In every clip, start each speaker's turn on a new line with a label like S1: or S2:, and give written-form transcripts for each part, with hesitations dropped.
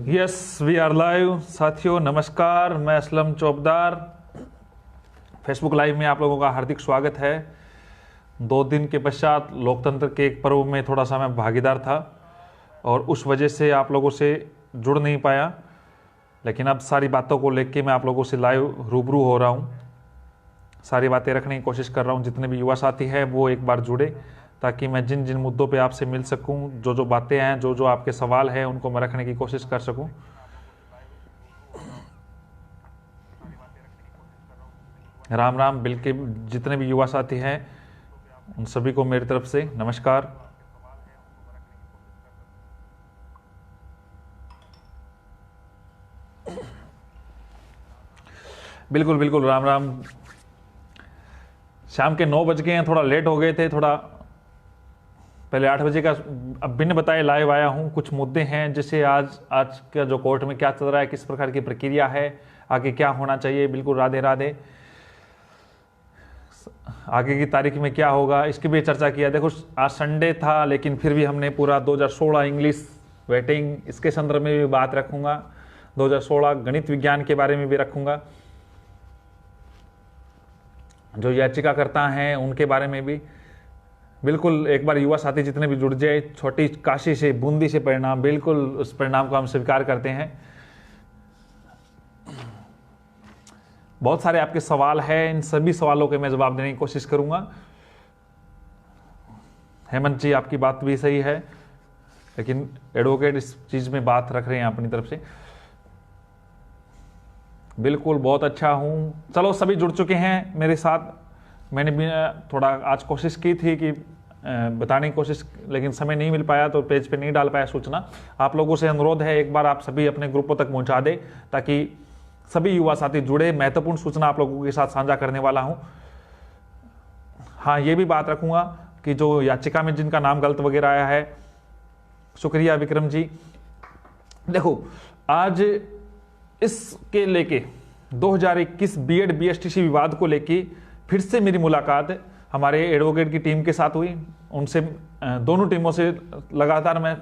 S1: Yes we are live. साथियों नमस्कार, मैं असलम चौबदार। फेसबुक लाइव में आप लोगों का हार्दिक स्वागत है। 2 दिन के पश्चात लोकतंत्र के एक पर्व में थोड़ा सा मैं भागीदार था और उस वजह से आप लोगों से जुड़ नहीं पाया, लेकिन अब सारी बातों को लेके मैं आप लोगों से लाइव रूबरू हो रहा हूँ। सारी बातें रखने की कोशिश कर रहा हूँ। जितने भी युवा साथी हैं वो एक बार जुड़े, ताकि मैं जिन जिन मुद्दों पे आपसे मिल सकूं, जो जो बातें हैं, जो जो आपके सवाल हैं, उनको मैं रखने की कोशिश कर सकूं। राम राम। बिल्कुल, जितने भी युवा साथी हैं उन सभी को मेरी तरफ से नमस्कार। बिल्कुल बिल्कुल, राम राम। शाम के 9 बज गए हैं, थोड़ा लेट हो गए थे, थोड़ा पहले 8 बजे का अब बिन बताए लाइव आया हूं। कुछ मुद्दे हैं जैसे आज का जो कोर्ट में क्या चल रहा है, किस प्रकार की प्रक्रिया है, आगे क्या होना चाहिए। बिल्कुल राधे राधे। आगे की तारीख में क्या होगा इसकी भी चर्चा किया। देखो आज संडे था, लेकिन फिर भी हमने पूरा 2016 इंग्लिश वेटिंग इसके संदर्भ में भी बात रखूंगा। 2016 गणित विज्ञान के बारे में भी रखूंगा। जो याचिकाकर्ता हैं उनके बारे में भी बिल्कुल एक बार युवा साथी जितने भी जुड़ जाए। छोटी काशी से बूंदी से परिणाम, बिल्कुल उस परिणाम को हम स्वीकार करते हैं। बहुत सारे आपके सवाल हैं, इन सभी सवालों के मैं जवाब देने की कोशिश करूंगा। हेमंत जी आपकी बात भी सही है, लेकिन एडवोकेट इस चीज में बात रख रहे हैं अपनी तरफ से। बिल्कुल बहुत अच्छा हूं। चलो सभी जुड़ चुके हैं मेरे साथ। मैंने भी थोड़ा आज कोशिश की थी कि बताने की कोशिश, लेकिन समय नहीं मिल पाया तो पेज पे नहीं डाल पाया सूचना। आप लोगों से अनुरोध है एक बार आप सभी अपने ग्रुपों तक पहुंचा दें, ताकि सभी युवा साथी जुड़े। महत्वपूर्ण सूचना आप लोगों के साथ साझा करने वाला हूं। हाँ, ये भी बात रखूंगा कि जो याचिका में जिनका नाम गलत वगैरह आया है, शुक्रिया विक्रम जी। देखो आज इसके लेके 2021 बीएड बीएसटीसी विवाद को लेके फिर से मेरी मुलाकात हमारे एडवोकेट की टीम के साथ हुई। उनसे दोनों टीमों से लगातार मैं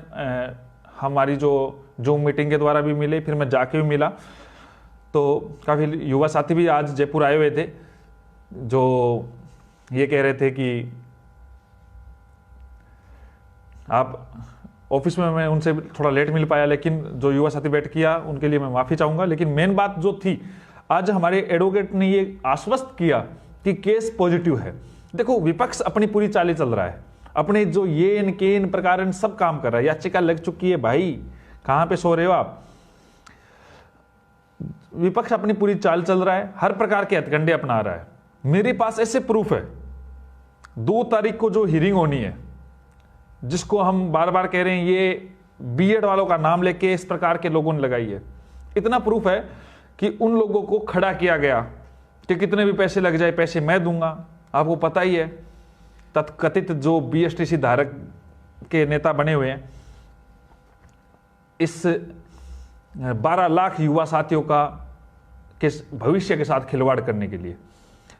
S1: हमारी जो जूम मीटिंग के द्वारा भी मिले, फिर मैं जाके भी मिला। तो काफ़ी युवा साथी भी आज जयपुर आए हुए थे, जो ये कह रहे थे कि आप ऑफिस में, मैं उनसे थोड़ा लेट मिल पाया, लेकिन जो युवा साथी बैठ किया उनके लिए मैं माफ़ी चाहूँगा। लेकिन मेन बात जो थी, आज हमारे एडवोकेट ने ये आश्वस्त किया कि केस पॉजिटिव है। देखो विपक्ष अपनी पूरी चाली चल रहा है, अपने जो ये इनके इन प्रकार सब काम कर रहा है। याचिका लग चुकी है, भाई कहाँ पे सो रहे हो आप। विपक्ष अपनी पूरी चाल चल रहा है, हर प्रकार के हथकंडे अपना रहा है। मेरे पास ऐसे प्रूफ है। 2 तारीख को जो हियरिंग होनी है, जिसको हम बार बार कह रहे हैं, ये बीएड वालों का नाम लेके इस प्रकार के लोगों ने लगाई है। इतना प्रूफ है कि उन लोगों को खड़ा किया गया कि कितने भी पैसे लग जाए, पैसे मैं दूंगा। आपको पता ही है तथकथित जो बीएसटीसी धारक के नेता बने हुए हैं, इस 12 लाख युवा साथियों का के भविष्य के साथ खिलवाड़ करने के लिए।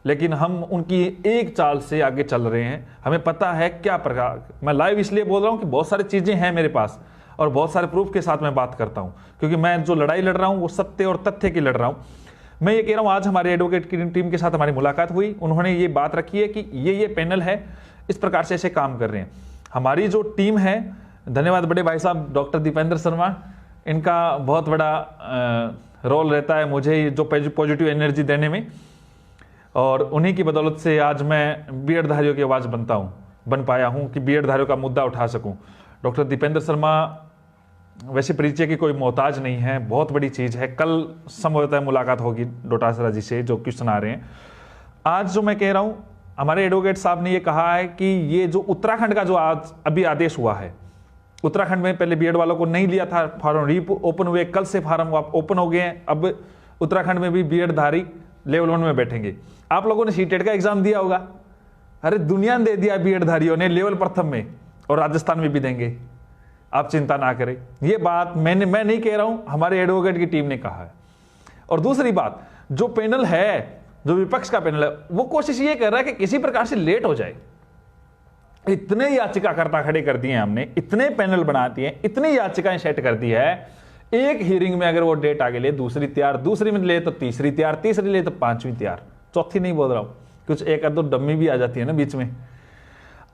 S1: लेकिन हम उनकी एक चाल से आगे चल रहे हैं। हमें पता है क्या प्रकार। मैं लाइव इसलिए बोल रहा हूं कि बहुत सारी चीजें हैं मेरे पास और बहुत सारे प्रूफ के साथ मैं बात करता हूं, क्योंकि मैं जो लड़ाई लड़ रहा हूं वो सत्य और तथ्य की लड़ रहा हूं। मैं ये कह रहा हूं, आज हमारे एडवोकेट की टीम के साथ हमारी मुलाकात हुई। उन्होंने ये बात रखी है कि ये पैनल है, इस प्रकार से ऐसे काम कर रहे हैं। हमारी जो टीम है, धन्यवाद बड़े भाई साहब डॉक्टर दीपेंद्र शर्मा, इनका बहुत बड़ा रोल रहता है मुझे जो पॉजिटिव एनर्जी देने में, और उन्हीं की बदौलत से आज मैं बीएड धारियों की आवाज़ बन पाया हूं कि बीएड धारियों का मुद्दा उठा सकूं। डॉक्टर दीपेंद्र शर्मा वैसे परिचय की कोई मोहताज नहीं है, बहुत बड़ी चीज़ है। कल संभवतः मुलाकात होगी डोटासरा जी से, जो क्वेश्चन आ रहे हैं। आज जो मैं कह रहा हूं, हमारे एडवोकेट साहब ने ये कहा है कि ये जो उत्तराखंड का जो आज अभी आदेश हुआ है, उत्तराखंड में पहले बीएड वालों को नहीं लिया था, फॉर्म री ओपन हुए, कल से फॉर्म ओपन हो गए हैं। अब उत्तराखंड में भी बीएड धारी लेवल 1 में बैठेंगे। आप लोगों ने सीटेट का एग्जाम दिया होगा, अरे दुनिया ने दे दिया बीएड धारियों ने लेवल प्रथम में, और राजस्थान में भी देंगे, आप चिंता ना करें। ये बात मैं नहीं कह रहा हूं, हमारे एडवोकेट की टीम ने कहा है। और दूसरी बात, जो पैनल है, जो विपक्ष का पैनल है, वो कोशिश ये कर रहा है कि किसी प्रकार से लेट हो जाए, इतने याचिकाकर्ता खड़े कर दिए हमने, इतने पैनल बना दिए, इतनी याचिकाएं सेट कर दी है, एक हियरिंग में अगर वो डेट आगे ले दूसरी तैयार, दूसरी में ले तो तीसरी तैयार, तीसरी ले तो पांचवी तैयार, चौथी नहीं बोल रहा हूं, कुछ एक दो डम्मी भी आ जाती है ना बीच में।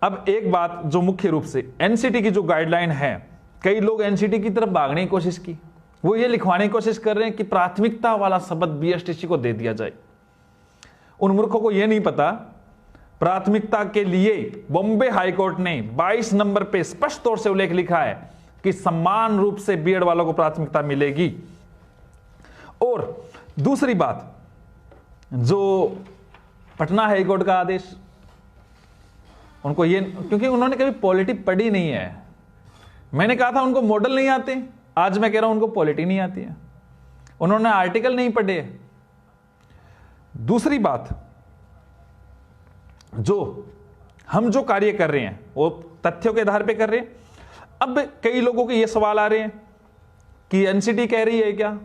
S1: अब एक बात जो मुख्य रूप से एनसीटी की जो गाइडलाइन है, कई लोग एनसीटी की तरफ भागने की कोशिश की, वो ये लिखवाने की कोशिश कर रहे हैं कि प्राथमिकता वाला शब्द बीएसटीसी को दे दिया जाए। उन मूर्खों को यह नहीं पता प्राथमिकता के लिए बॉम्बे हाईकोर्ट ने 22 नंबर पे स्पष्ट तौर से उल्लेख लिखा है कि समान रूप से बीएड वालों को प्राथमिकता मिलेगी। और दूसरी बात, जो पटना हाईकोर्ट का आदेश, उनको ये, क्योंकि उन्होंने कभी पॉलिटी पढ़ी नहीं है, मैंने कहा था उनको मॉडल नहीं आते, आज मैं कह रहा हूं उनको पॉलिटी नहीं आती है, उन्होंने आर्टिकल नहीं पढ़े। दूसरी बात, जो हम जो कार्य कर रहे हैं वो तथ्यों के आधार पे कर रहे हैं। अब कई लोगों के ये सवाल आ रहे हैं कि एनसीटी कह रही है क्या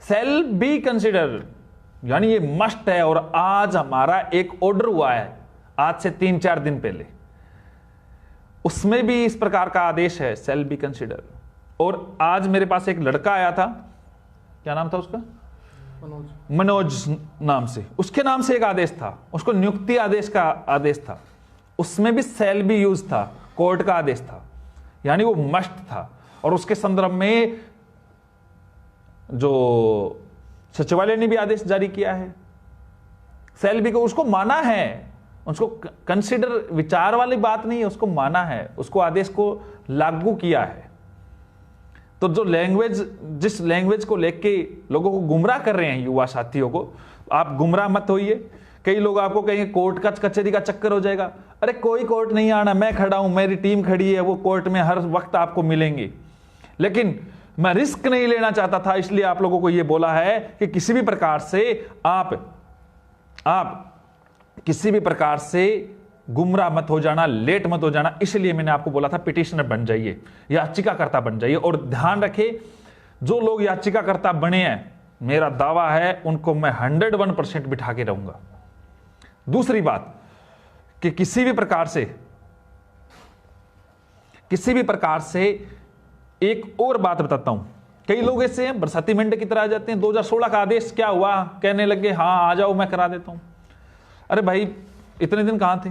S1: सेल बी कंसिडर, यानी ये मस्ट है, और आज हमारा एक ऑर्डर हुआ है आज से 3-4 दिन पहले, उसमें भी इस प्रकार का आदेश है सेल बी कंसिडर। और आज मेरे पास एक लड़का आया था, क्या नाम था उसका, मनोज नाम से, उसके नाम से एक आदेश था, उसको नियुक्ति आदेश का आदेश था, उसमें भी सेल बी यूज था, कोर्ट का आदेश था, यानी वो मस्ट था। और उसके संदर्भ में जो सचिवालय ने भी आदेश जारी किया है, सेल बी को उसको माना है, उसको कंसिडर विचार वाली बात नहीं है, उसको माना है, उसको आदेश को लागू किया है। तो जो लैंग्वेज, जिस लैंग्वेज को लेके लोगों को गुमराह कर रहे हैं युवा साथियों को, आप गुमराह मत होइए। कई लोग आपको कहेंगे कोर्ट का कचहरी का चक्कर हो जाएगा, अरे कोई कोर्ट नहीं आना, मैं खड़ा हूं, मेरी टीम खड़ी है, वो कोर्ट में हर वक्त आपको मिलेंगे। लेकिन मैं रिस्क नहीं लेना चाहता था, इसलिए आप लोगों को यह बोला है कि किसी भी प्रकार से आप किसी भी प्रकार से गुमराह मत हो जाना, लेट मत हो जाना। इसलिए मैंने आपको बोला था पिटिशनर बन जाइए, याचिकाकर्ता बन जाइए। और ध्यान रखें, जो लोग याचिकाकर्ता बने हैं, मेरा दावा है उनको मैं 101% बिठा के रहूंगा। दूसरी बात कि किसी भी प्रकार से एक और बात बताता हूं, कई लोग ऐसे हैं बरसाती मेंढक की तरह आ जाते हैं, 2016 का आदेश क्या हुआ, कहने लगे हाँ आ जाओ मैं करा देता हूं। अरे भाई इतने दिन कहां थे?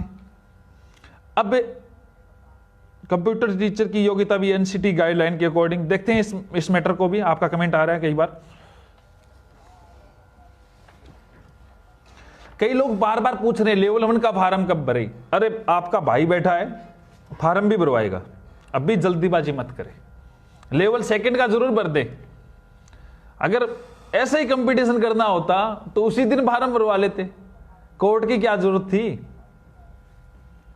S1: अब कंप्यूटर टीचर की योग्यता भी एनसीटी गाइडलाइन के अकॉर्डिंग, देखते हैं इस मैटर को भी। आपका कमेंट आ रहा है कई बार, कई लोग बार बार पूछ रहे हैं लेवल 1 का फार्म कब भरे। अरे आपका भाई बैठा है, फार्म भी भरवाएगा, अब भी जल्दीबाजी मत करे, लेवल 2 का जरूर भर दे। अगर ऐसा ही कंपटीशन करना होता तो उसी दिन फार्म भरवा लेते, कोर्ट की क्या जरूरत थी?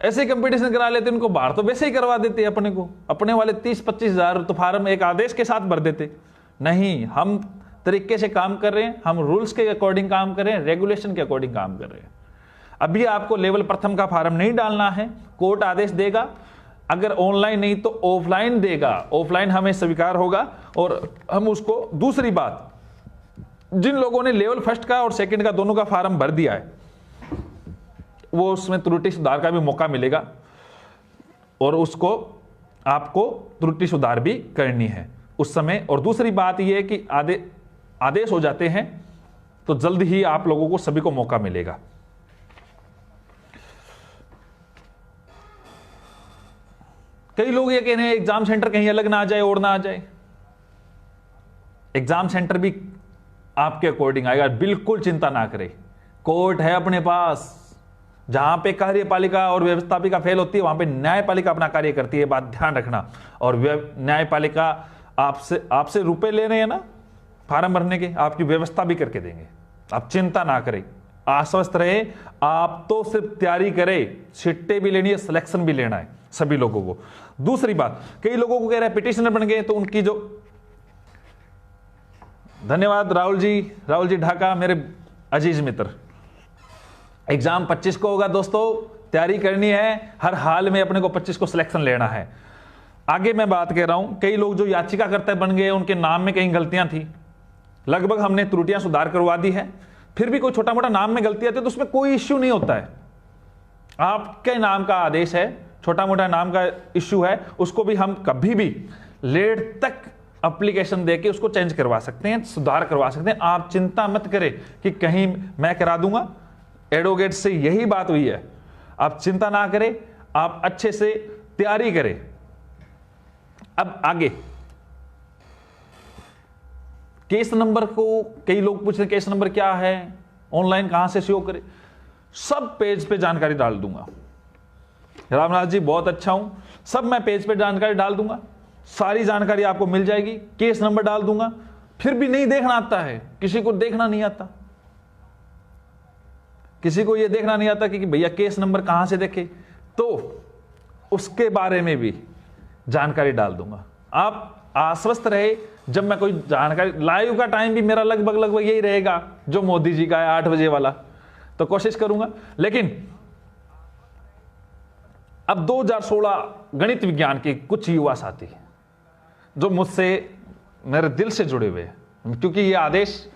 S1: ऐसे कंपटीशन करा लेते, उनको बाहर तो वैसे ही करवा देते, अपने वाले 30-25 हजार तो फार्म एक आदेश के साथ भर देते। नहीं, हम तरीके से काम कर रहे हैं, हम रूल्स के अकॉर्डिंग काम कर रहे हैं, रेगुलेशन के अकॉर्डिंग काम कर रहे हैं। अभी आपको लेवल 1 का फार्म नहीं डालना है, कोर्ट आदेश देगा, अगर ऑनलाइन नहीं तो ऑफलाइन देगा, ऑफलाइन हमें स्वीकार होगा और हम उसको। दूसरी बात, जिन लोगों ने लेवल 1 का और 2 का दोनों का फार्म भर दिया है, वो उसमें त्रुटि सुधार का भी मौका मिलेगा और उसको आपको त्रुटि सुधार भी करनी है उस समय। और दूसरी बात यह है कि आदेश हो जाते हैं तो जल्द ही आप लोगों को सभी को मौका मिलेगा। कई लोग ये कह रहे हैं एग्जाम सेंटर कहीं अलग ना आ जाए और ना आ जाए। एग्जाम सेंटर भी आपके अकॉर्डिंग आएगा, बिल्कुल चिंता ना करें। कोर्ट है अपने पास, जहां पे कार्यपालिका और व्यवस्थापिका फेल होती है वहां पे न्यायपालिका अपना कार्य करती है, बात ध्यान रखना। और न्यायपालिका आपसे रुपए ले रहे हैं ना फार्म भरने के, आपकी व्यवस्था भी करके देंगे, आप चिंता ना करें, आश्वस्त रहे। आप तो सिर्फ तैयारी करें, छिट्टे भी लेनी है, सिलेक्शन भी लेना है सभी लोगों को। दूसरी बात, कई लोगों को कह रहे हैं पिटिशनर बन गए तो उनकी जो, धन्यवाद राहुल जी ढाका, मेरे अजीज मित्र। एग्जाम 25 को होगा दोस्तों, तैयारी करनी है, हर हाल में अपने को 25 को सिलेक्शन लेना है। आगे मैं बात कह रहा हूं, कई लोग जो याचिकाकर्ता बन गए उनके नाम में कहीं गलतियां थी, लगभग हमने त्रुटियां सुधार करवा दी है, फिर भी कोई छोटा मोटा नाम में गलती आती है तो उसमें कोई इश्यू नहीं होता है। आपके नाम का आदेश है, छोटा मोटा नाम का इश्यू है, उसको भी हम कभी भी लेट तक एप्लीकेशन देके उसको चेंज करवा सकते हैं, सुधार करवा सकते हैं। आप चिंता मत करें कि कहीं मैं करा दूंगा, एडवोकेट से यही बात हुई है। आप चिंता ना करें, आप अच्छे से तैयारी करें। अब आगे केस नंबर को कई लोग पूछ रहे हैं केस नंबर क्या है, ऑनलाइन कहां से शो करें, सब पेज पे जानकारी डाल दूंगा। रामनाथ जी बहुत अच्छा हूं, सब मैं पेज पे जानकारी डाल दूंगा, सारी जानकारी आपको मिल जाएगी। केस नंबर डाल दूंगा। फिर भी नहीं देखना आता है, किसी को देखना नहीं आता, किसी को यह देखना नहीं आता कि भैया केस नंबर कहां से देखे, तो उसके बारे में भी जानकारी डाल दूंगा। आप आश्वस्त रहे, जब मैं कोई जानकारी, लाइव का टाइम भी मेरा लगभग यही रहेगा जो मोदी जी का है 8 बजे वाला, तो कोशिश करूंगा। लेकिन अब 2016 गणित विज्ञान के कुछ युवा साथी जो मुझसे मेरे दिल से जुड़े हुए हैं, क्योंकि ये आदेश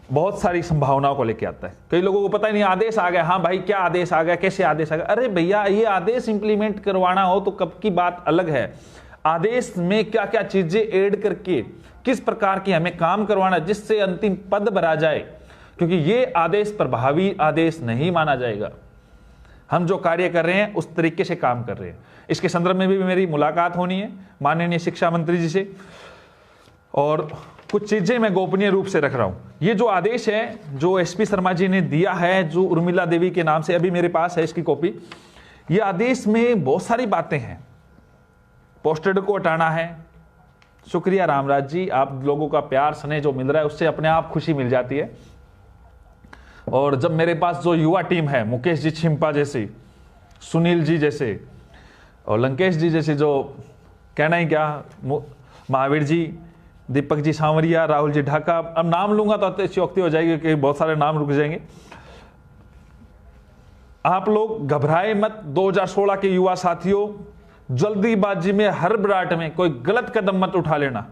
S1: बहुत सारी संभावनाओं को लेकर आता है। कई लोगों को पता ही नहीं आदेश आ गया, हाँ भाई क्या आदेश आ गया, कैसे आदेश आ गया। अरे भैया ये आदेश इंप्लीमेंट करवाना हो तो कब की बात अलग है, आदेश में क्या क्या चीजें ऐड करके किस प्रकार की हमें काम करवाना जिससे अंतिम पद भरा जाए, क्योंकि ये आदेश प्रभावी आदेश नहीं माना जाएगा। हम जो कार्य कर रहे हैं उस तरीके से काम कर रहे हैं। इसके संदर्भ में भी मेरी मुलाकात होनी है माननीय शिक्षा मंत्री जी से, और कुछ चीजें मैं गोपनीय रूप से रख रहा हूं। ये जो आदेश है जो एसपी शर्मा जी ने दिया है, जो उर्मिला देवी के नाम से, अभी मेरे पास है इसकी कॉपी। ये आदेश में बहुत सारी बातें हैं। पोस्टेड को हटाना है। शुक्रिया रामराज जी, आप लोगों का प्यार स्नेह जो मिल रहा है उससे अपने आप खुशी मिल जाती है। और जब मेरे पास जो युवा टीम है, मुकेश जी छिंपा जैसे, सुनील जी जैसे और लंकेश जी जैसे, जो कहना ही क्या, महावीर जी, दीपक जी सांवरिया, राहुल जी ढाका, अब नाम लूंगा तो अतिशयोक्ति हो जाएगी कि बहुत सारे नाम रुक जाएंगे। आप लोग घबराए मत। 2016 के युवा साथियों, जल्दीबाजी में हड़बड़ाहट में कोई गलत कदम मत उठा लेना,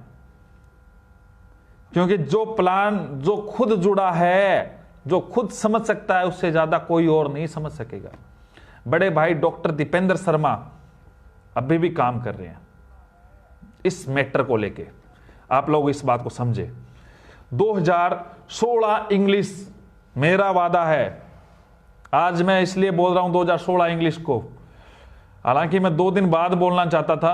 S1: क्योंकि जो प्लान जो खुद जुड़ा है, जो खुद समझ सकता है, उससे ज्यादा कोई और नहीं समझ सकेगा। बड़े भाई डॉक्टर दीपेंद्र शर्मा अभी भी काम कर रहे हैं इस मैटर को लेके। आप लोग इस बात को समझे। 2016 इंग्लिश मेरा वादा है। आज मैं इसलिए बोल रहा हूं 2016 इंग्लिश को, हालांकि मैं 2 दिन बाद बोलना चाहता था,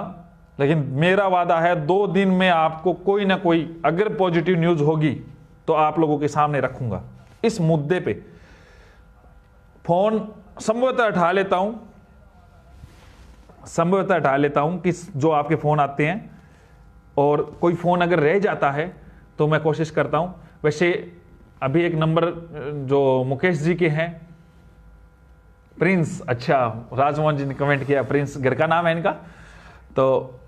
S1: लेकिन मेरा वादा है 2 दिन में आपको कोई ना कोई अगर पॉजिटिव न्यूज होगी तो आप लोगों के सामने रखूंगा। इस मुद्दे पे फोन संभवतः हटा लेता हूं कि जो आपके फोन आते हैं, और कोई फोन अगर रह जाता है तो मैं कोशिश करता हूं। वैसे अभी एक नंबर जो मुकेश जी के हैं, प्रिंस, अच्छा राजमोहन जी ने कमेंट किया, प्रिंस घर का नाम है इनका, तो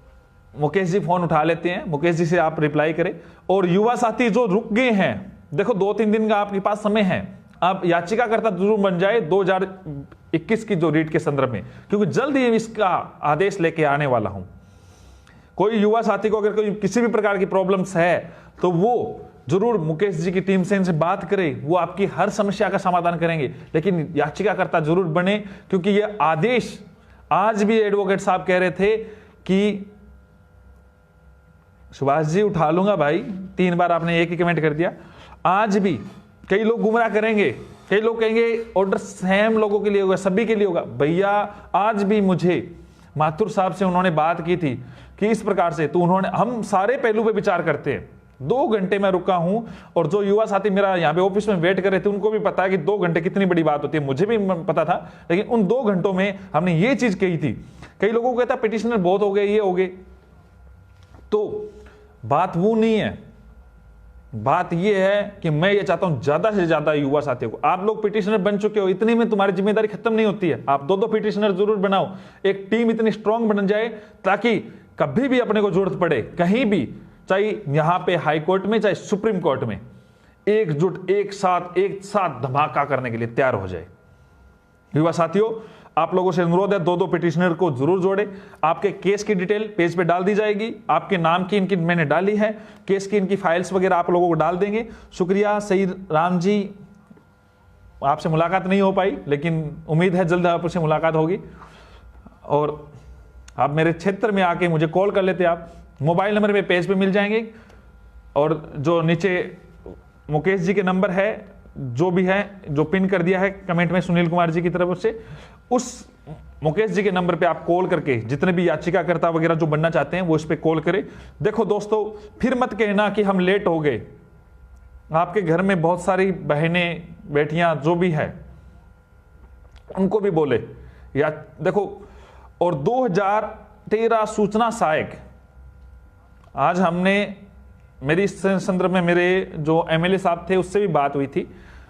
S1: मुकेश जी फोन उठा लेते हैं। मुकेश जी से आप रिप्लाई करें। और युवा साथी जो रुक गए हैं, देखो 2-3 दिन का आपके पास समय है, आप याचिकाकर्ता जरूर बन जाए 2021 की जो रीट के संदर्भ में, क्योंकि जल्द ही इसका आदेश लेके आने वाला हूं। कोई युवा साथी को अगर कोई किसी भी प्रकार की प्रॉब्लम्स है तो वो जरूर मुकेश जी की टीम से इनसे बात करें, वो आपकी हर समस्या का समाधान करेंगे। लेकिन याचिकाकर्ता जरूर बने, क्योंकि ये आदेश, आज भी एडवोकेट साहब कह रहे थे कि सुभाष जी उठा लूंगा भाई, 3 बार आपने एक ही कमेंट कर दिया। आज भी कई लोग गुमराह करेंगे, कई लोग कहेंगे ऑर्डर सेम लोगों के लिए होगा, सभी के लिए होगा। भैया आज भी मुझे माथुर साहब से उन्होंने बात की थी कि इस प्रकार से, तो उन्होंने, हम सारे पहलू पे विचार करते हैं। 2 घंटे मैं रुका हूं, और जो युवा साथी मेरा यहाँ पे ऑफिस में वेट कर रहे थे उनको भी पता है कि 2 घंटे कितनी बड़ी बात होती है, मुझे भी पता था। लेकिन उन 2 घंटों में हमने ये चीज कही थी। कई लोगों को कहता पिटिशनर बहुत हो गए, ये हो गए, तो बात वो नहीं है। बात यह है कि मैं ये चाहता हूं ज्यादा से ज्यादा युवा साथियों को, आप लोग पिटिशनर बन चुके हो, इतने में तुम्हारी जिम्मेदारी खत्म नहीं होती है। आप 2-2 पिटिशनर जरूर बनाओ, एक टीम इतनी स्ट्रांग बन जाए ताकि कभी भी अपने को जरूरत पड़े, कहीं भी, चाहे यहां पे हाई कोर्ट में चाहे सुप्रीम कोर्ट में, एकजुट एक साथ धमाका करने के लिए तैयार हो जाए। युवा साथियों, आप लोगों से अनुरोध है 2-2 पिटिशनर को जरूर जोड़े। आपके केस की डिटेल पेज पे डाल दी जाएगी, आपके नाम की इनकी मैंने डाली है, केस की इनकी फाइल्स वगैरह आप लोगों को डाल देंगे। शुक्रिया सईद राम जी, आपसे मुलाकात नहीं हो पाई, लेकिन उम्मीद है जल्द आपसे मुलाकात होगी। और आप मेरे क्षेत्र में आके मुझे कॉल कर लेते, आप मोबाइल नंबर पे पेज पे मिल जाएंगे, और जो नीचे मुकेश जी के नंबर है, जो भी है, जो पिन कर दिया है कमेंट में सुनील कुमार जी की तरफ से, उस मुकेश जी के नंबर पे आप कॉल करके जितने भी याचिकाकर्ता वगैरह जो बनना चाहते हैं वो इस पे कॉल करें। देखो दोस्तों, फिर मत कहना कि हम लेट हो गए। आपके घर में बहुत सारी बहनें, बेटियां जो भी है, उनको भी बोले या देखो। और 2013 सूचना सहायक, आज हमने, मेरी इस संदर्भ में मेरे जो एमएलए साहब थे उससे भी बात हुई थी,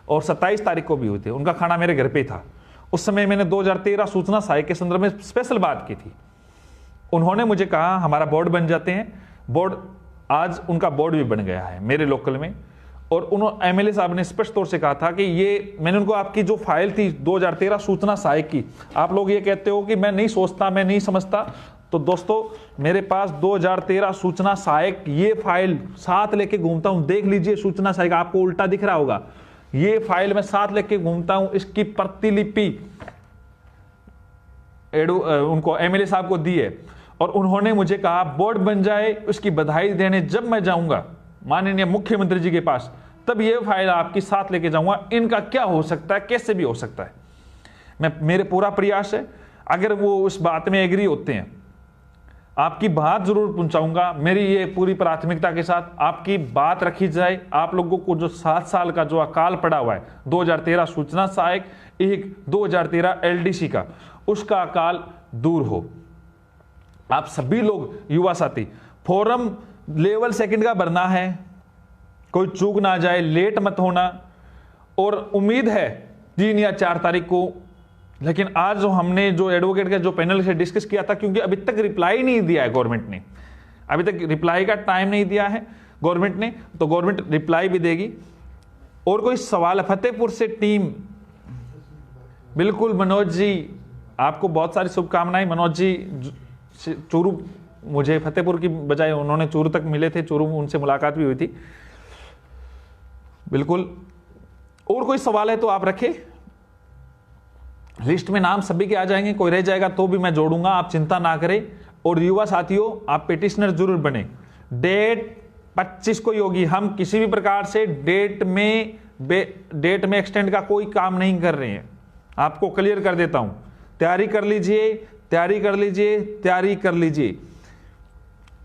S1: और 27 तारीख को भी हुई थी, उनका खाना मेरे घर पे था। उस समय मैंने 2013 सूचना सहायक के संदर्भ में स्पेशल बात की थी। उन्होंने मुझे कहा हमारा बोर्ड बन जाते हैं। बोर्ड, आज उनका बोर्ड भी बन गया है मेरे लोकल में। और उन्होंने, एमएलए साहब ने स्पष्ट तौर से कहा था कि ये, मैंने उनको आपकी जो फाइल थी 2013 सूचना सहायक की, आप लोग ये कहते हो कि मैं नहीं सोचता, मैं नहीं समझता, तो दोस्तों मेरे पास 2013 सूचना सहायक ये फाइल साथ लेके घूमता हूं। देख लीजिए सूचना सहायक, आपको उल्टा दिख रहा होगा, ये फाइल मैं साथ लेके घूमता हूं। इसकी प्रतिलिपि उनको एमएलए साहब को दी है, और उन्होंने मुझे कहा बोर्ड बन जाए, उसकी बधाई देने जब मैं जाऊंगा माननीय मुख्यमंत्री जी के पास, तब ये फाइल आपकी साथ लेके जाऊंगा। इनका क्या हो सकता है, कैसे भी हो सकता है। मेरे पूरा प्रयास है, अगर वो उस बात में एग्री होते हैं, आपकी बात जरूर पहुंचाऊंगा। मेरी ये पूरी प्राथमिकता के साथ आपकी बात रखी जाए। आप लोगों को जो 7 साल का जो अकाल पड़ा हुआ है, 2013 सूचना सहायक, एक 2013 एलडीसी का, उसका अकाल दूर हो। आप सभी लोग युवा साथी, फॉर्म लेवल 2 का भरना है, कोई चूक ना जाए, लेट मत होना। और उम्मीद है 3 या 4 तारीख को, लेकिन आज जो हमने जो एडवोकेट के जो पैनल से डिस्कस किया था, क्योंकि अभी तक रिप्लाई नहीं दिया है गवर्नमेंट ने, अभी तक रिप्लाई का टाइम नहीं दिया है गवर्नमेंट ने, तो गवर्नमेंट रिप्लाई भी देगी। और कोई सवाल, फतेहपुर से टीम, बिल्कुल मनोज जी, आपको बहुत सारी शुभकामनाएं। मनोज जी चूरू, मुझे फतेहपुर की बजाय उन्होंने चूरू तक मिले थे, चूरू उनसे मुलाकात भी हुई थी। बिल्कुल, और कोई सवाल है तो आप रखें, लिस्ट में नाम सभी के आ जाएंगे, कोई रह जाएगा तो भी मैं जोड़ूंगा, आप चिंता ना करें। और युवा साथियों, आप पिटिशनर जरूर बने। डेट 25 को ही होगी। हम किसी भी प्रकार से डेट में एक्सटेंड का कोई काम नहीं कर रहे हैं, आपको क्लियर कर देता हूं। तैयारी कर लीजिए, तैयारी कर लीजिए, तैयारी कर लीजिए।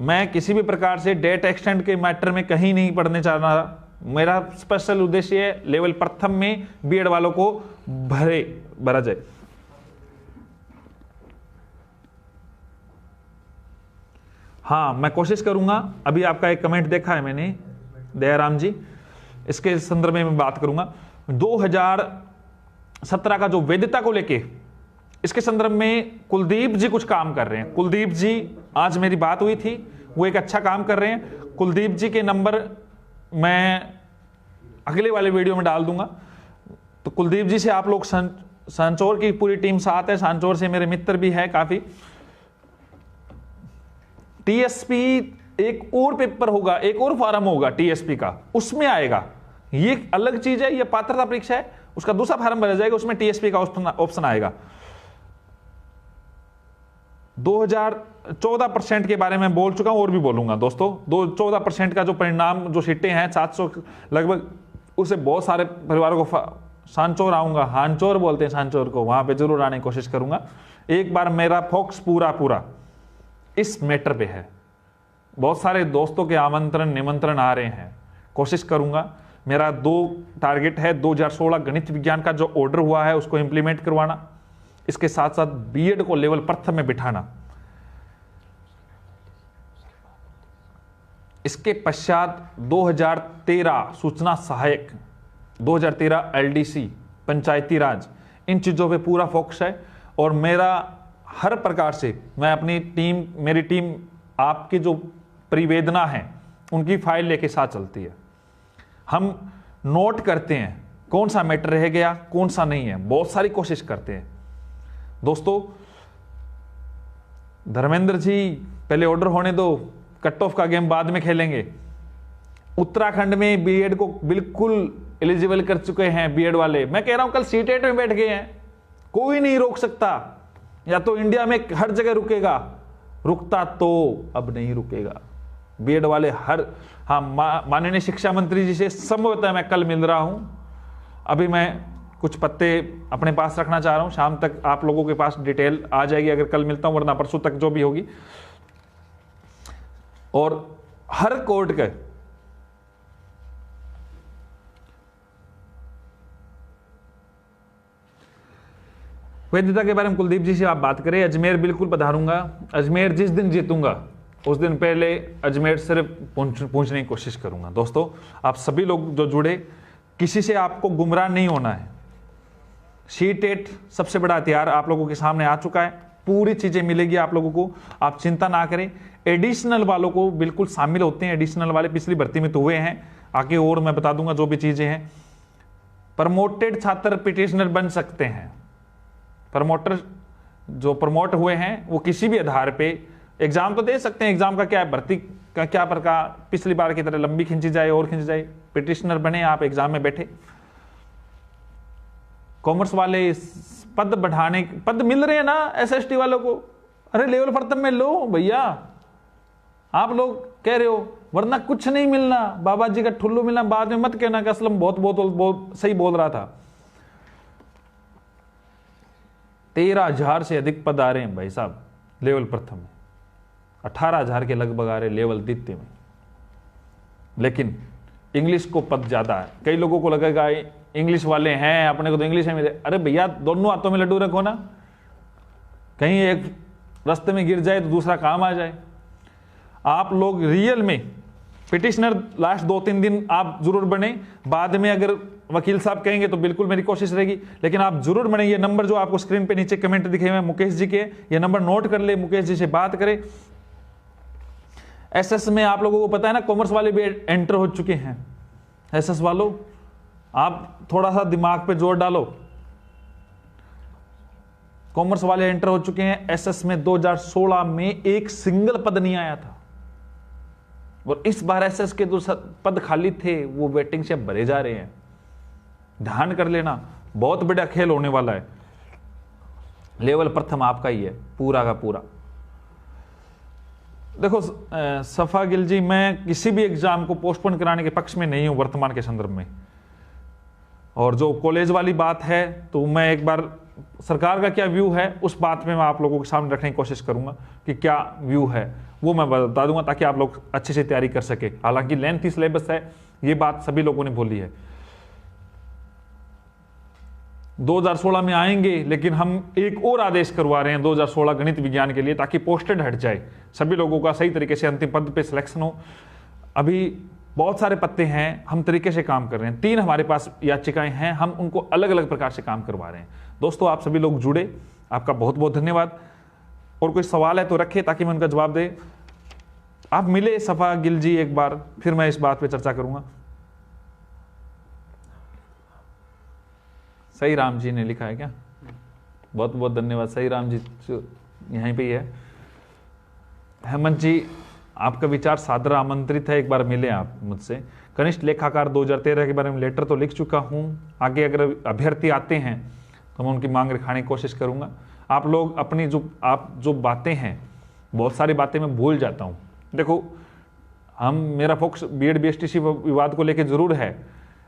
S1: मैं किसी भी प्रकार से डेट एक्सटेंड के मैटर में कहीं नहीं पढ़ने चाह रहा। मेरा स्पेशल उद्देश्य है लेवल प्रथम में बीएड वालों को भरा जाए। हाँ, मैं कोशिश करूंगा। अभी आपका एक कमेंट देखा है मैंने, दयाराम जी, इसके संदर्भ में मैं बात करूंगा। 2017 का जो वैधता को लेके, इसके संदर्भ में कुलदीप जी कुछ काम कर रहे हैं। कुलदीप जी, आज मेरी बात हुई थी, वो एक अच्छा काम कर रहे हैं। कुलदीप जी के नंबर मैं अगले वाले वीडियो में डाल दूंगा। तो कुलदीप जी से आप लोग, सांचौर की पूरी टीम साथ है, सांचौर से मेरे मित्र भी है काफी। टीएसपी एक और पेपर होगा, एक और फॉर्म होगा टीएसपी का, उसमें आएगा। ये अलग चीज है, ये पात्रता परीक्षा है, उसका दूसरा फॉर्म भरा जाएगा, उसमें टीएसपी का ऑप्शन आएगा। 2014% के बारे में बोल चुका हूं और भी बोलूंगा दोस्तों। 14% का जो परिणाम, जो सीटें हैं 700 लगभग, उसे बहुत सारे परिवारों को, सांचौर आऊंगा, हांचौर बोलते हैं सांचौर को, वहां पे जरूर आने की कोशिश करूंगा। एक बार मेरा फोकस पूरा इस मैटर पे है। बहुत सारे दोस्तों के आमंत्रण निमंत्रण आ रहे हैं, कोशिश करूंगा। मेरा 2 टारगेट है। 2016 गणित विज्ञान का जो ऑर्डर हुआ है उसको इंप्लीमेंट करवाना, इसके साथ साथ बीएड को लेवल प्रथम में बिठाना। इसके पश्चात 2013 सूचना सहायक, 2013 एलडीसी, पंचायती राज, इन चीजों पे पूरा फोकस है। और मेरा हर प्रकार से, मैं अपनी टीम, मेरी टीम आपकी जो परिवेदना है उनकी फाइल लेके साथ चलती है। हम नोट करते हैं कौन सा मैटर रह गया, कौन सा नहीं है, बहुत सारी कोशिश करते हैं दोस्तों। धर्मेंद्र जी, पहले ऑर्डर होने दो, कट ऑफ का गेम बाद में खेलेंगे। उत्तराखंड में बीएड को बिल्कुल एलिजिबल कर चुके हैं बीएड वाले। मैं कह रहा हूं कल सीटेट में बैठ गए हैं, कोई नहीं रोक सकता। या तो इंडिया में हर जगह रुकेगा, रुकता तो अब नहीं रुकेगा। बीएड वाले हर, हाँ, माननीय शिक्षा मंत्री जी से संभवतः मैं कल मिल रहा हूं। अभी मैं कुछ पत्ते अपने पास रखना चाह रहा हूं, शाम तक आप लोगों के पास डिटेल आ जाएगी अगर कल मिलता हूं, वरना परसों तक जो भी होगी। और हर कोर्ट के वैधता के बारे में कुलदीप जी से आप बात करें। अजमेर बिल्कुल पधारूंगा। अजमेर जिस दिन जीतूंगा उस दिन पहले अजमेर सिर्फ पहुंचने की कोशिश करूंगा। दोस्तों, आप सभी लोग जो जुड़े, किसी से आपको गुमराह नहीं होना है। सी-टेट सबसे बड़ा हथियार आप लोगों के सामने आ चुका है, पूरी चीजें मिलेगी आप लोगों को, आप चिंता ना करें। एडिशनल वालों को बिल्कुल शामिल होते हैं, एडिशनल वाले पिछली भर्ती में तो हुए हैं, आगे और मैं बता दूंगा जो भी चीजें हैं। प्रमोटेड छात्र पिटिशनर बन सकते हैं। प्रमोटर जो प्रमोट हुए हैं वो किसी भी आधार पे एग्जाम तो दे सकते हैं। एग्जाम का क्या है, भर्ती का क्या प्रकार पिछली बार की तरह लंबी खींची जाए और खींची जाए, पिटिशनर बने, आप एग्जाम में बैठे। कॉमर्स वाले पद बढ़ाने, पद मिल रहे हैं ना एसएसटी वालों को, अरे लेवल प्रथम में लो भैया, आप लोग कह रहे हो, वरना कुछ नहीं मिलना, बाबा जी का ठुल्लू मिलना बाद में मत कहना कि असलम बहुत सही बोल रहा था। 13,000 से अधिक पद आ रहे हैं भाई साहब लेवल प्रथम में, 18,000 के लगभग आ रहे लेवल द्वितीय में। लेकिन इंग्लिश को पद ज्यादा है। कई लोगों को लगेगा इंग्लिश वाले हैं, अपने को तो इंग्लिश है मिले। अरे भैया, दोनों हाथों में लड्डू रखो ना, कहीं एक रास्ते में गिर जाए तो दूसरा काम आ जाए। आप लोग रियल में पिटिशनर लास्ट 2-3 दिन आप जरूर बने, बाद में अगर वकील साहब कहेंगे तो बिल्कुल मेरी कोशिश रहेगी, लेकिन आप जरूर बने। ये नंबर जो आपको स्क्रीन पे नीचे कमेंट दिखे हुए हैं मुकेश जी के, ये नंबर नोट कर ले, मुकेश जी से बात करें। एसएस में आप लोगों को पता है ना, कॉमर्स वाले भी एंटर हो चुके हैं। एसएस वालों, आप थोड़ा सा दिमाग पे जोर डालो, कॉमर्स वाले एंटर हो चुके हैं। एसएस में 2016 में एक सिंगल पद नहीं आया था, और इस बार एसएस के जो पद खाली थे वो वेटिंग से भरे जा रहे हैं। ध्यान कर लेना, बहुत बड़ा खेल होने वाला है। लेवल प्रथम आपका ही है पूरा का पूरा। देखो सफा गिल जी, मैं किसी भी एग्जाम को पोस्टपोन कराने के पक्ष में नहीं हूं वर्तमान के संदर्भ में। और जो कॉलेज वाली बात है, तो मैं एक बार सरकार का क्या व्यू है उस बात में मैं आप लोगों के सामने रखने की कोशिश करूंगा कि क्या व्यू है वो मैं बता दूंगा, ताकि आप लोग अच्छे से तैयारी कर सके। हालांकि लेंथी सिलेबस है, ये बात सभी लोगों ने बोली है। 2016 में आएंगे, लेकिन हम एक और आदेश करवा रहे हैं 2016 गणित विज्ञान के लिए, ताकि पोस्टेड हट जाए, सभी लोगों का सही तरीके से अंतिम पद पे सिलेक्शन हो। अभी बहुत सारे पत्ते हैं, हम तरीके से काम कर रहे हैं। 3 हमारे पास याचिकाएं हैं, हम उनको अलग अलग प्रकार से काम करवा रहे हैं। दोस्तों, आप सभी लोग जुड़े, आपका बहुत बहुत धन्यवाद। और कोई सवाल है तो रखे ताकि मैं उनका जवाब दे। आप मिले सफा गिल जी एक बार, फिर मैं इस बात पे चर्चा करूंगा। सही राम जी ने लिखा है क्या? बहुत बहुत धन्यवाद। सही राम जी यहीं पे ही है। हेमंत जी, आपका विचार सादर आमंत्रित है, एक बार मिले आप मुझसे। कनिष्ठ लेखाकार 2013 के बारे में लेटर तो लिख चुका हूं, आगे अगर अभ्यर्थी आते हैं तो मैं उनकी मांग रखाने की कोशिश करूंगा। आप लोग अपनी जो बातें हैं, बहुत सारी बातें मैं भूल जाता हूं। देखो, मेरा फोकस बीएड बीएसटीसी विवाद को लेकर जरूर है।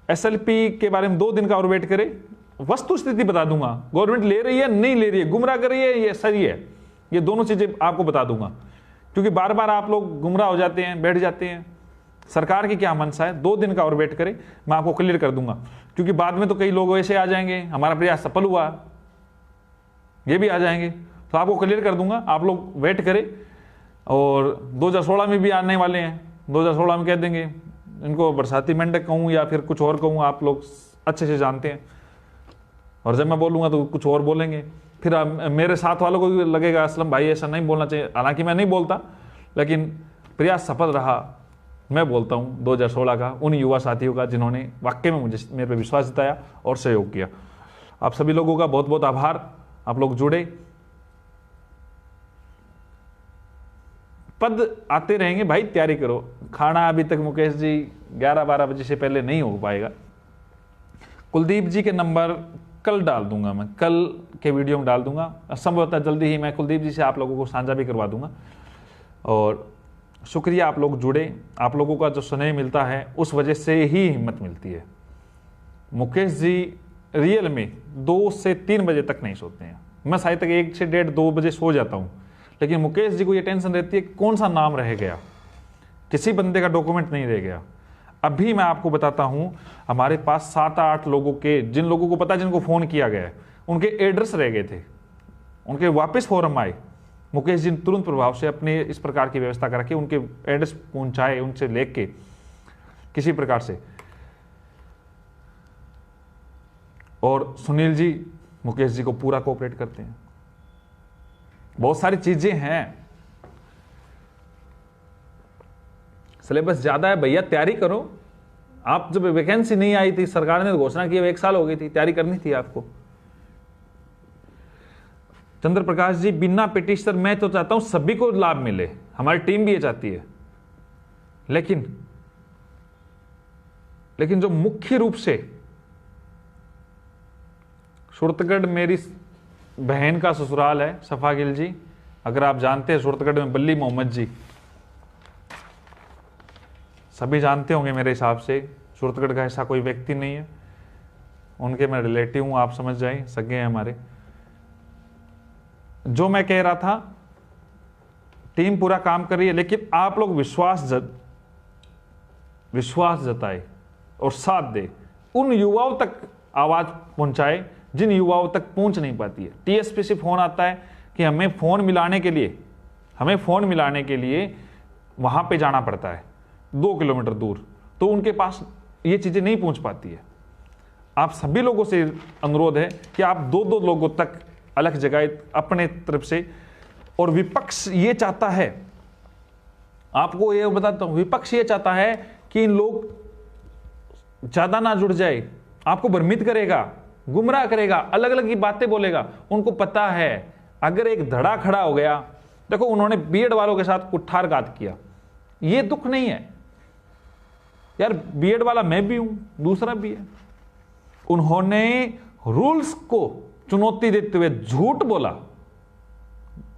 S1: एसएलपी के बारे में 2 दिन का और वेट करें, वस्तु स्थिति बता दूंगा। गवर्नमेंट ले रही है, नहीं ले रही है, गुमराह कर रही है, ये सही है, ये दोनों चीजें आपको बता दूंगा। क्योंकि बार बार आप लोग गुमराह हो जाते हैं, बैठ जाते हैं। सरकार की क्या मंशा है, 2 दिन का और वेट करें, मैं आपको क्लियर कर दूंगा। क्योंकि बाद में तो कई लोग ऐसे आ जाएंगे, हमारा प्रयास सफल हुआ, ये भी आ जाएंगे, तो आपको क्लियर कर दूंगा। आप लोग वेट करें। और 2016 में भी आने वाले हैं, 2016 में कह देंगे, इनको बरसाती मेंढक कहूँ या फिर कुछ और कहूँ, आप लोग अच्छे से जानते हैं। और जब मैं बोलूँगा तो कुछ और बोलेंगे, फिर मेरे साथ वालों को भी लगेगा असलम भाई ऐसा नहीं बोलना चाहिए। हालांकि मैं नहीं बोलता, लेकिन प्रयास सफल रहा। मैं बोलता हूँ 2016 का उन युवा साथियों का जिन्होंने वाकई में मेरे पे विश्वास जताया और सहयोग किया। आप सभी लोगों का बहुत बहुत आभार। आप लोग जुड़े, पद आते रहेंगे भाई, तैयारी करो। खाना अभी तक मुकेश जी 11-12 बजे से पहले नहीं हो पाएगा। कुलदीप जी के नंबर कल डाल दूंगा, मैं कल के वीडियो में डाल दूंगा, संभवतः जल्दी ही मैं कुलदीप जी से आप लोगों को साझा भी करवा दूंगा। और शुक्रिया, आप लोग जुड़े, आप लोगों का जो स्नेह मिलता है उस वजह से ही हिम्मत मिलती है। मुकेश जी रियल में 2 से 3 बजे तक नहीं सोते हैं, मैं शायद तक 1 से 1:30 2 बजे सो जाता हूँ, लेकिन मुकेश जी को ये टेंशन रहती है कौन सा नाम रह गया, किसी बंदे का डॉक्यूमेंट नहीं रह गया। अभी मैं आपको बताता हूं, हमारे पास 7-8 लोगों के, जिन लोगों को पता, जिनको फोन किया गया है, उनके एड्रेस रह गए थे, उनके वापस फॉर्म आए। मुकेश जी ने तुरंत प्रभाव से अपने इस प्रकार की व्यवस्था करा के उनके एड्रेस पहुंचाए, उनसे लेके किसी प्रकार से। और सुनील जी मुकेश जी को पूरा कोऑपरेट करते हैं। बहुत सारी चीजें हैं, सिलेबस ज्यादा है भैया, तैयारी करो। आप जब वैकेंसी नहीं आई थी, सरकार ने घोषणा की, 1 साल हो गई थी, तैयारी करनी थी आपको। चंद्र प्रकाश जी, बिना पिटिशन मैं तो चाहता हूं सभी को लाभ मिले, हमारी टीम भी ये चाहती है, लेकिन जो मुख्य रूप से सुरतगढ़ मेरी बहन का ससुराल है, सफा गिल जी, अगर आप जानते हैं सुरतगढ़ में बल्ली मोहम्मद जी, सभी जानते होंगे मेरे हिसाब से, सुरतगढ़ का ऐसा कोई व्यक्ति नहीं है, उनके मैं रिलेटिव हूं, आप समझ जाए, सगे हैं हमारे। जो मैं कह रहा था, टीम पूरा काम कर रही है, लेकिन आप लोग विश्वास जताए और साथ दे, उन युवाओं तक आवाज पहुंचाए जिन युवाओं तक पहुंच नहीं पाती है। टीएसपी से फोन आता है कि हमें फोन मिलाने के लिए वहां पे जाना पड़ता है 2 किलोमीटर दूर, तो उनके पास ये चीजें नहीं पहुंच पाती है। आप सभी लोगों से अनुरोध है कि आप 2-2 लोगों तक अलग जगह अपने तरफ से। और विपक्ष ये चाहता है, आपको ये बताता हूं, विपक्ष ये चाहता है कि इन लोग ज्यादा ना जुड़ जाए, आपको भ्रमित करेगा, गुमराह करेगा, अलग अलग की बातें बोलेगा। उनको पता है अगर एक धड़ा खड़ा हो गया, देखो उन्होंने बीएड वालों के साथ कुठारघात किया, ये दुख नहीं है यार, बीएड वाला मैं भी हूं, दूसरा भी है। उन्होंने रूल्स को चुनौती देते हुए झूठ बोला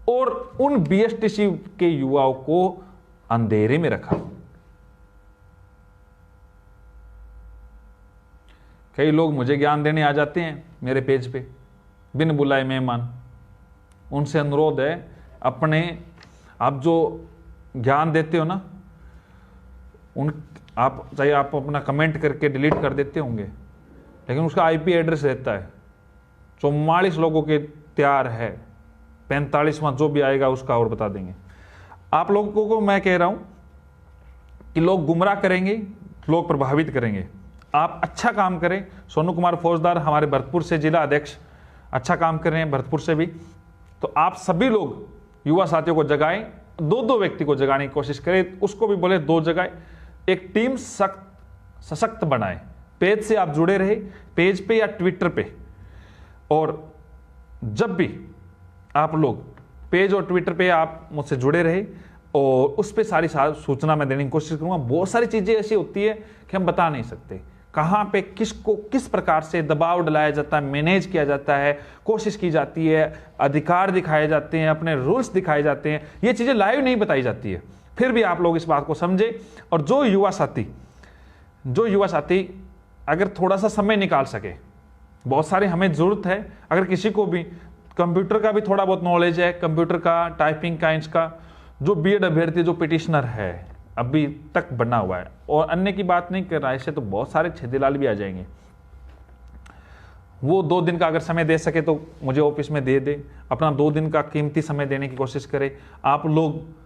S1: और उन बीएसटीसी के युवाओं को अंधेरे में रखा। कई लोग मुझे ज्ञान देने आ जाते हैं मेरे पेज पे, बिन बुलाए मेहमान। उनसे अनुरोध है, आप जो ज्ञान देते हो ना, चाहे आप अपना कमेंट करके डिलीट कर देते होंगे, लेकिन उसका आईपी एड्रेस रहता है। 44 लोगों के तैयार है, 45वां जो भी आएगा उसका और बता देंगे। आप लोगों को मैं कह रहा हूं कि लोग गुमराह करेंगे, लोग प्रभावित करेंगे। आप अच्छा काम करें। सोनू कुमार फौजदार हमारे भरतपुर से जिला अध्यक्ष अच्छा काम कर रहे हैं, भरतपुर से भी। तो आप सभी लोग युवा साथियों को जगाएं, 2-2 व्यक्ति को जगाने की कोशिश करें, उसको भी बोले 2 जगाएं, एक टीम सशक्त बनाए। पेज से आप जुड़े रहे, पेज पे या ट्विटर पे, और जब भी आप लोग पेज और ट्विटर पे आप मुझसे जुड़े रहे और उस पे सारी सूचना मैं देने की कोशिश करूंगा। बहुत सारी चीजें ऐसी होती है कि हम बता नहीं सकते, कहां पे किसको किस प्रकार से दबाव डाला जाता है, मैनेज किया जाता है, कोशिश की जाती है, अधिकार दिखाए जाते हैं, अपने रूल्स दिखाए जाते हैं, ये चीजें लाइव नहीं बताई जाती है। फिर भी आप लोग इस बात को समझे, और जो युवा साथी अगर थोड़ा सा समय निकाल सके, बहुत सारे हमें जरूरत है, अगर किसी को भी कंप्यूटर का भी थोड़ा बहुत नॉलेज है, कंप्यूटर का, टाइपिंग का, इसका, जो बीएड अभ्यर्थी जो पिटिशनर है अभी तक बना हुआ है, और अन्य की बात नहीं कर रहा, इससे तो बहुत सारे छेदीलाल भी आ जाएंगे, वो 2 दिन का अगर समय दे सके तो मुझे ऑफिस में दे दे, अपना 2 दिन का कीमती समय देने की कोशिश करें। आप लोग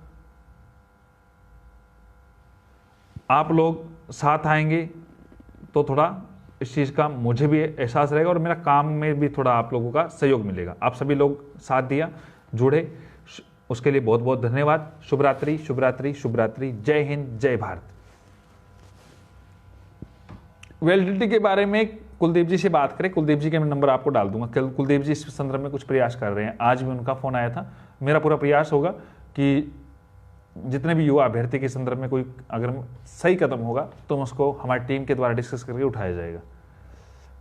S1: साथ आएंगे तो थोड़ा इस चीज़ का मुझे भी एहसास रहेगा और मेरा काम में भी थोड़ा आप लोगों का सहयोग मिलेगा। आप सभी लोग साथ दिया, जुड़े, उसके लिए बहुत बहुत धन्यवाद। शुभ रात्रि, शुभ रात्रि, शुभ रात्रि। जय हिंद, जय भारत। वैलिडिटी के बारे में कुलदीप जी से बात करें, कुलदीप जी के मैं नंबर आपको डाल दूंगा। कुलदीप जी इस संदर्भ में कुछ प्रयास कर रहे हैं, आज भी उनका फोन आया था। मेरा पूरा प्रयास होगा कि जितने भी युवा अभ्यर्थी के संदर्भ में कोई अगर सही कदम होगा तो उसको हमारी टीम के द्वारा डिस्कस करके उठाया जाएगा।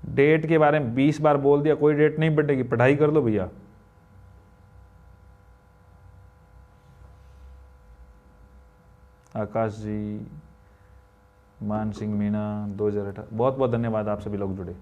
S1: डेट के बारे में 20 बार बोल दिया, कोई डेट नहीं बढ़ेगी, पढ़ाई कर लो भैया। आकाश जी, मान सिंह मीणा 2018, बहुत बहुत धन्यवाद, आप सभी लोग जुड़े।